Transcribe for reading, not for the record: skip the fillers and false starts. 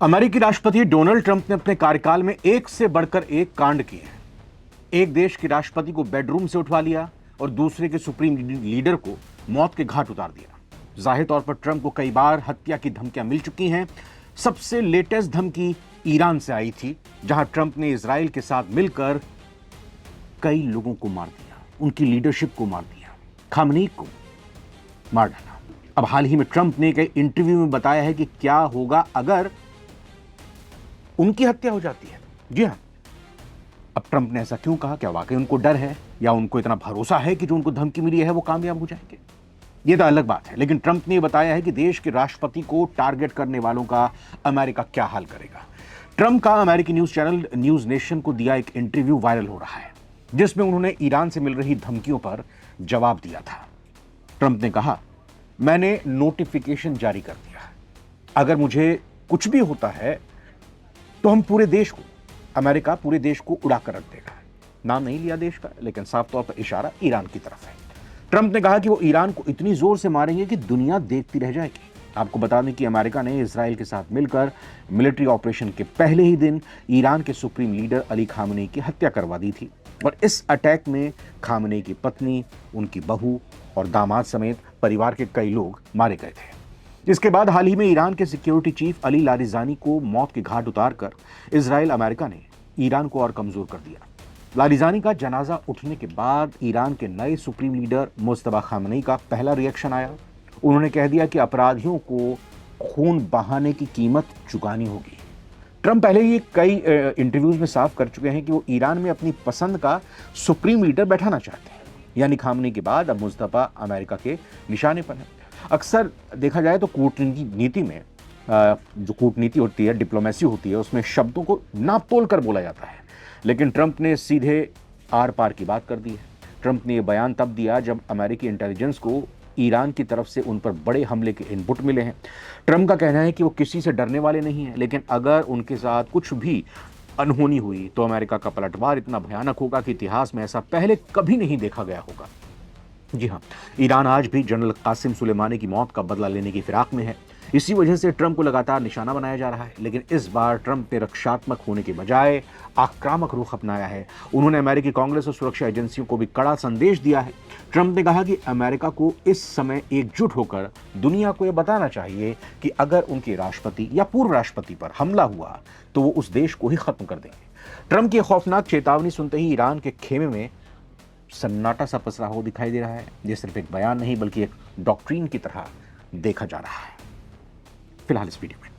अमेरिकी राष्ट्रपति Donald Trump ने अपने कार्यकाल में एक से बढ़कर एक कांड किए हैं। एक देश के राष्ट्रपति को बेडरूम से उठवा लिया और दूसरे के सुप्रीम लीडर को मौत के घाट उतार दिया। जाहिर तौर पर ट्रंप को कई बार हत्या की धमकियां मिल चुकी हैं। सबसे लेटेस्ट धमकी ईरान से आई थी, जहां ट्रंप ने इजराइल के साथ मिलकर कई लोगों को मार दिया, उनकी लीडरशिप को मार दिया, खामनेई को मार डाला। अब हाल ही में ट्रंप ने कई इंटरव्यू में बताया है कि क्या होगा अगर उनकी हत्या हो जाती है। जी हां, अब ट्रंप ने ऐसा क्यों कहा? क्या वाकई उनको डर है या उनको इतना भरोसा है कि जो उनको धमकी मिली है वो कामयाब हो जाएंगे? ये तो अलग बात है, लेकिन ट्रंप ने बताया है कि देश के राष्ट्रपति को टारगेट करने वालों का अमेरिका क्या हाल करेगा। ट्रंप का अमेरिकी न्यूज चैनल न्यूज नेशन को दिया एक इंटरव्यू वायरल हो रहा है, जिसमें उन्होंने ईरान से मिल रही धमकियों पर जवाब दिया था। ट्रंप ने कहा, मैंने नोटिफिकेशन जारी कर दिया, अगर मुझे कुछ भी होता है तो हम पूरे देश को, अमेरिका पूरे देश को उड़ाकर रख देगा। नाम नहीं लिया देश का, लेकिन साफ तौर पर इशारा ईरान की तरफ है। ट्रंप ने कहा कि वो ईरान को इतनी जोर से मारेंगे कि दुनिया देखती रह जाएगी। आपको बता दें कि अमेरिका ने इजराइल के साथ मिलकर मिलिट्री ऑपरेशन के पहले ही दिन ईरान के सुप्रीम लीडर अली खामनेई की हत्या करवा दी थी और इस अटैक में खामनेई की पत्नी, उनकी बहू और दामाद समेत परिवार के कई लोग मारे गए थे। इसके बाद हाल ही में ईरान के सिक्योरिटी चीफ अली लारिजानी को मौत के घाट उतारकर इजराइल अमेरिका ने ईरान को और कमजोर कर दिया। लारिजानी का जनाजा उठने के बाद ईरान के नए सुप्रीम लीडर मुस्तफा खामनेई का पहला रिएक्शन आया। उन्होंने कह दिया कि अपराधियों को खून बहाने की कीमत चुकानी होगी। ट्रंप पहले ही कई इंटरव्यूज में साफ कर चुके हैं कि वो ईरान में अपनी पसंद का सुप्रीम लीडर बैठाना चाहते हैं, यानी खामनेई के बाद अब मुस्तफा अमेरिका के निशाने पर है। अक्सर देखा जाए तो कूटनीति में जो कूटनीति होती है, डिप्लोमेसी होती है, उसमें शब्दों को नाप तोल कर बोला जाता है, लेकिन ट्रंप ने सीधे आर पार की बात कर दी है। ट्रंप ने यह बयान तब दिया जब अमेरिकी इंटेलिजेंस को ईरान की तरफ से उन पर बड़े हमले के इनपुट मिले हैं। ट्रंप का कहना है कि वो किसी से डरने वाले नहीं हैं, लेकिन अगर उनके साथ कुछ भी अनहोनी हुई तो अमेरिका का पलटवार इतना भयानक होगा कि इतिहास में ऐसा पहले कभी नहीं देखा गया होगा। जी हां, ईरान आज भी जनरल कासिम सुलेमानी की मौत का बदला लेने की फिराक में है। इसी वजह से ट्रंप को लगातार निशाना बनाया जा रहा है, लेकिन इस बार ट्रंप ने रक्षात्मक होने के बजाय आक्रामक रुख अपनाया है। उन्होंने अमेरिकी कांग्रेस और सुरक्षा एजेंसियों को भी कड़ा संदेश दिया है। ट्रंप ने कहा कि अमेरिका को इस समय एकजुट होकर दुनिया को यह बताना चाहिए कि अगर उनके राष्ट्रपति या पूर्व राष्ट्रपति पर हमला हुआ तो वो उस देश को ही खत्म कर देंगे। ट्रंप की खौफनाक चेतावनी सुनते ही ईरान के खेमे में सन्नाटा सा पसरा हो दिखाई दे रहा है। ये सिर्फ एक बयान नहीं बल्कि एक डॉक्ट्रीन की तरह देखा जा रहा है फिलहाल इस वीडियो में।